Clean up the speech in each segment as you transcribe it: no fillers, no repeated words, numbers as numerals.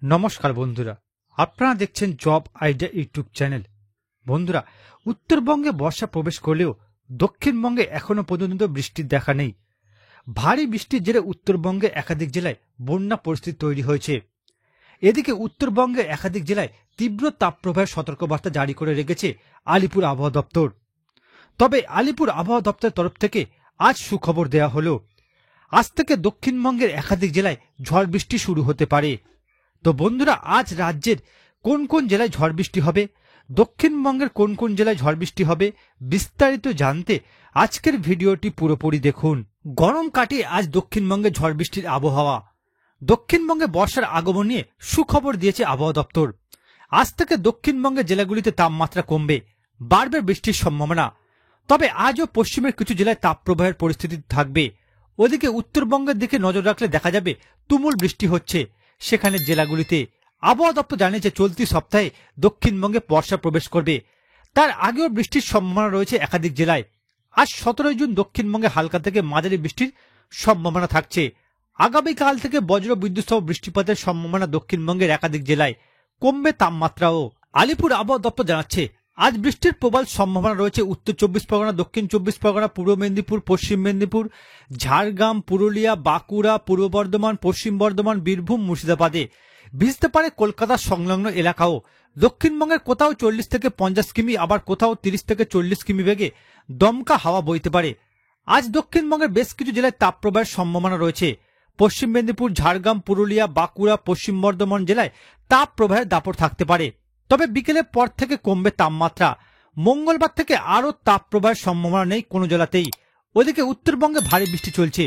নমস্কার বন্ধুরা, আপনারা দেখছেন জব আইডিয়া ইউটিউব চ্যানেল। বন্ধুরা, উত্তরবঙ্গে বর্ষা প্রবেশ করলেও দক্ষিণবঙ্গে এখনো পর্যন্ত বৃষ্টির দেখা নেই। ভারী বৃষ্টির জেরে উত্তরবঙ্গে একাধিক জেলায় বন্যা পরিস্থিতি তৈরি হয়েছে। এদিকে উত্তরবঙ্গে একাধিক জেলায় তীব্র তাপপ্রবাহের সতর্কবার্তা জারি করে রেখেছে আলিপুর আবহাওয়া দপ্তর। তবে আলিপুর আবহাওয়া দপ্তরের তরফ থেকে আজ সুখবর দেওয়া হলো, আজ থেকে দক্ষিণবঙ্গের একাধিক জেলায় ঝড় বৃষ্টি শুরু হতে পারে। তো বন্ধুরা, আজ রাজ্যের কোন কোন জেলায় ঝড় বৃষ্টি হবে, দক্ষিণবঙ্গের কোন কোন জেলায় ঝড় বৃষ্টি হবে, বিস্তারিত জানতে আজকের ভিডিওটি পুরোপুরি দেখুন। গরম কাটিয়ে আজ দক্ষিণবঙ্গে ঝড় বৃষ্টির আবহাওয়া। দক্ষিণবঙ্গে বর্ষার আগমন নিয়ে সুখবর দিয়েছে আবহাওয়া দপ্তর। আজ থেকে দক্ষিণবঙ্গের জেলাগুলিতে তাপমাত্রা কমবে, বাড়বে বৃষ্টির সম্ভাবনা। তবে আজও পশ্চিমের কিছু জেলায় তাপপ্রবাহের পরিস্থিতি থাকবে। ওদিকে উত্তরবঙ্গের দিকে নজর রাখলে দেখা যাবে তুমুল বৃষ্টি হচ্ছে সেখানে জেলাগুলিতে। আবহাওয়া দপ্তর জানিয়েছে চলতি সপ্তাহে দক্ষিণবঙ্গে বর্ষা প্রবেশ করবে, তার আগেও বৃষ্টির সম্ভাবনা রয়েছে একাধিক জেলায়। আজ 17 জুন দক্ষিণবঙ্গে হালকা থেকে মাঝারি বৃষ্টির সম্ভাবনা থাকছে। আগামীকাল থেকে বজ্র বিদ্যুৎ সহ বৃষ্টিপাতের সম্ভাবনা দক্ষিণবঙ্গের একাধিক জেলায়, কমবে তাপমাত্রাও। আলিপুর আবহাওয়া দপ্তর জানাচ্ছে আজ বৃষ্টির প্রবল সম্ভাবনা রয়েছে উত্তর 24 পরগনা, দক্ষিণ 24 পরগনা, পূর্ব মেদিনীপুর, পশ্চিম মেদিনীপুর, ঝাড়গ্রাম, পুরুলিয়া, বাঁকুড়া, পূর্ব বর্ধমান, পশ্চিম বর্ধমান, বীরভূম, মুর্শিদাবাদে। ভিজতে পারে কলকাতা সংলগ্ন এলাকাও। দক্ষিণবঙ্গের কোথাও 40 থেকে 50 কিমি, আবার কোথাও 30 থেকে 40 কিমি বেগে দমকা হাওয়া বইতে পারে। আজ দক্ষিণবঙ্গের বেশ কিছু জেলায় তাপপ্রবাহের সম্ভাবনা রয়েছে। পশ্চিম মেদিনীপুর, ঝাড়গ্রাম, পুরুলিয়া, বাঁকুড়া, পশ্চিম বর্ধমান জেলায় তাপপ্রবাহের দাপট থাকতে পারে। তবে বিকেলের পর থেকে কমবে তাপমাত্রা। মঙ্গলবার থেকে আরও তাপপ্রবাহের সম্ভাবনা নেই কোনো জেলাতেই। ওদিকে উত্তরবঙ্গে ভারী বৃষ্টি চলছে।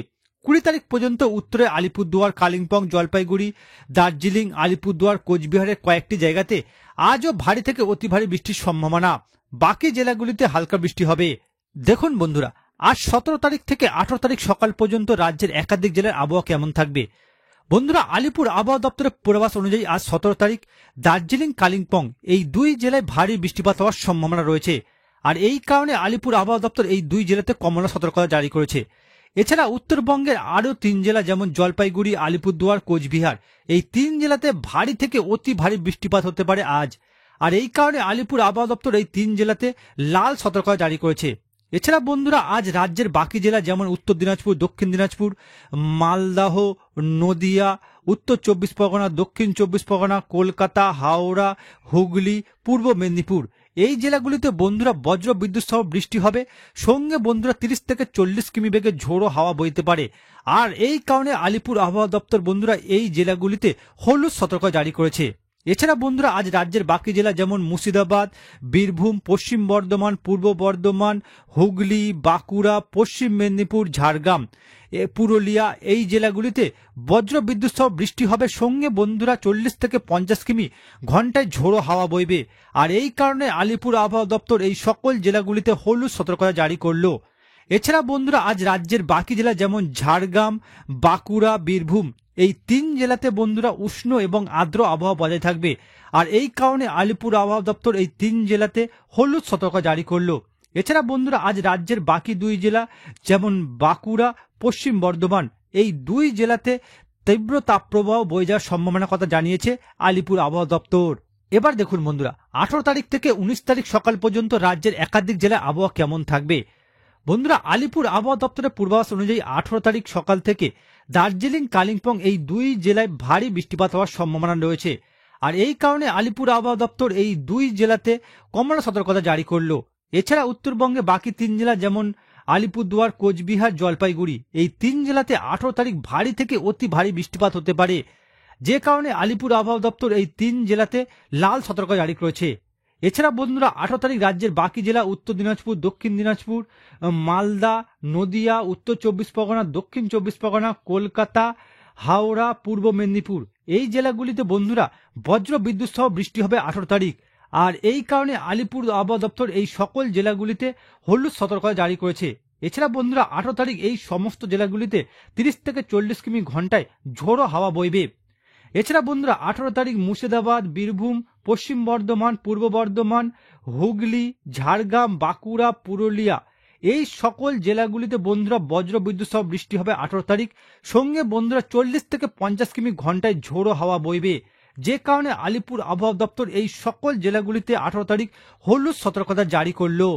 20 তারিখ পর্যন্ত উত্তরে আলিপুরদুয়ার, কালিম্পং, জলপাইগুড়ি, দার্জিলিং, আলিপুরদুয়ার, কোচবিহারের কয়েকটি জায়গাতে আজও ভারী থেকে অতি ভারী বৃষ্টির সম্ভাবনা। বাকি জেলাগুলিতে হালকা বৃষ্টি হবে। দেখুন বন্ধুরা, আজ 17 তারিখ থেকে 18 তারিখ সকাল পর্যন্ত রাজ্যের একাধিক জেলার আবহাওয়া কেমন থাকবে। বন্ধুরা, আলিপুর আবহাওয়া দপ্তরের পূর্বাভাস অনুযায়ী আজ 17 তারিখ দার্জিলিং, কালিম্পং এই দুই জেলায় ভারী বৃষ্টিপাত হওয়ার সম্ভাবনা রয়েছে। আর এই কারণে আলিপুর আবহাওয়া দপ্তর এই দুই জেলাতে কমলা সতর্কতা জারি করেছে। এছাড়া উত্তরবঙ্গের আরও 3 জেলা যেমন জলপাইগুড়ি, আলিপুরদুয়ার, কোচবিহার, এই 3 জেলাতে ভারী থেকে অতি ভারী বৃষ্টিপাত হতে পারে আজ। আর এই কারণে আলিপুর আবহাওয়া দপ্তর এই 3 জেলাতে লাল সতর্কতা জারি করেছে। এছাড়া বন্ধুরা, আজ রাজ্যের বাকি জেলা যেমন উত্তর দিনাজপুর, দক্ষিণ দিনাজপুর, মালদহ, নদিয়া, উত্তর 24 পরগনা, দক্ষিণ 24 পরগনা, কলকাতা, হাওড়া, হুগলি, পূর্ব মেদিনীপুর এই জেলাগুলিতে বন্ধুরা বজ্র বিদ্যুৎ সহ বৃষ্টি হবে। সঙ্গে বন্ধুরা 30 থেকে 40 কিমি বেগে ঝোড়ো হাওয়া বইতে পারে। আর এই কারণে আলিপুর আবহাওয়া দপ্তর বন্ধুরা এই জেলাগুলিতে হলুদ সতর্কতা জারি করেছে। এছাড়া বন্ধুরা, আজ রাজ্যের বাকি জেলা যেমন মুর্শিদাবাদ, বীরভূম, পশ্চিম বর্ধমান, পূর্ব বর্ধমান, হুগলি, বাঁকুড়া, পশ্চিম মেদিনীপুর, ঝাড়গ্রাম, পুরুলিয়া এই জেলাগুলিতে বজ্র বিদ্যুৎ সহ বৃষ্টি হবে। সঙ্গে বন্ধুরা 40 থেকে 50 কিমি ঘন্টায় ঝোড়ো হাওয়া বইবে। আর এই কারণে আলিপুর আবহাওয়া দপ্তর এই সকল জেলাগুলিতে হলুদ সতর্কতা জারি করলো। এছাড়া বন্ধুরা, আজ রাজ্যের বাকি জেলা যেমন ঝাড়গ্রাম, বাঁকুড়া, বীরভূম এই 3 জেলাতে বন্ধুরা উষ্ণ এবং আর্দ্র আবহাওয়া বজায় থাকবে। আর এই কারণে আলিপুর আবহাওয়া দপ্তর এই 3 জেলাতে হলুদ সতর্কতা জারি করলো। এছাড়া বন্ধুরা, আজ রাজ্যের বাকি 2 জেলা যেমন বাঁকুড়া, পশ্চিম বর্ধমান এই 2 জেলাতে তীব্র তাপপ্রবাহ বয়ে যাওয়ার সম্ভাবনার কথা জানিয়েছে আলিপুর আবহাওয়া দপ্তর। এবার দেখুন বন্ধুরা, 18 তারিখ থেকে 19 তারিখ সকাল পর্যন্ত রাজ্যের একাধিক জেলায় আবহাওয়া কেমন থাকবে। বন্ধুরা, আলিপুর আবহাওয়া দপ্তরের পূর্বাভাস অনুযায়ী 18 তারিখ সকাল থেকে দার্জিলিং, কালিম্পং এই 2 জেলায় ভারী বৃষ্টিপাত হওয়ার সম্ভাবনা রয়েছে। আর এই কারণে আলিপুর আবহাওয়া দপ্তর এই 2 জেলাতে কমলা সতর্কতা জারি করলো। এছাড়া উত্তরবঙ্গে বাকি 3 জেলা যেমন আলিপুরদুয়ার, কোচবিহার, জলপাইগুড়ি এই 3 জেলাতে 18 তারিখ ভারী থেকে অতি ভারী বৃষ্টিপাত হতে পারে। যে কারণে আলিপুর আবহাওয়া দপ্তর এই 3 জেলাতে লাল সতর্কতা জারি করেছে। এছাড়া বন্ধুরা, 18 তারিখ রাজ্যের বাকি জেলা উত্তর দিনাজপুর, দক্ষিণ দিনাজপুর, মালদা, নদিয়া, উত্তর 24 পরগনা, দক্ষিণ 24 পরগনা, কলকাতা, হাওড়া, পূর্ব মেদিনীপুর এই জেলাগুলিতে বন্ধুরা বজ্র বিদ্যুৎ সহ বৃষ্টি হবে 18 তারিখ। আর এই কারণে আলিপুর আবহাওয়া দপ্তর এই সকল জেলাগুলিতে হলুদ সতর্কতা জারি করেছে। এছাড়া বন্ধুরা 18 তারিখ এই সমস্ত জেলাগুলিতে 30 থেকে 40 কিমি ঘন্টায় ঝোড়ো হাওয়া বইবে। এছাড়া বন্ধুরা 18 তারিখ মুর্শিদাবাদ, বীরভূম, পশ্চিম বর্ধমান, পূর্ব বর্ধমান, হুগলি, ঝাড়গ্রাম, বাঁকুড়া, পুরুলিয়া এই সকল জেলাগুলিতে বন্ধুরা বজ্র বিদ্যুৎ সহ বৃষ্টি হবে 18 তারিখ। সঙ্গে বন্ধুরা 40 থেকে 50 কিমি ঘন্টায় ঝোড়ো হাওয়া বইবে। যে কারণে আলিপুর আবহাওয়া দপ্তর এই সকল জেলাগুলিতে 18 তারিখ হলুদ সতর্কতা জারি করলো।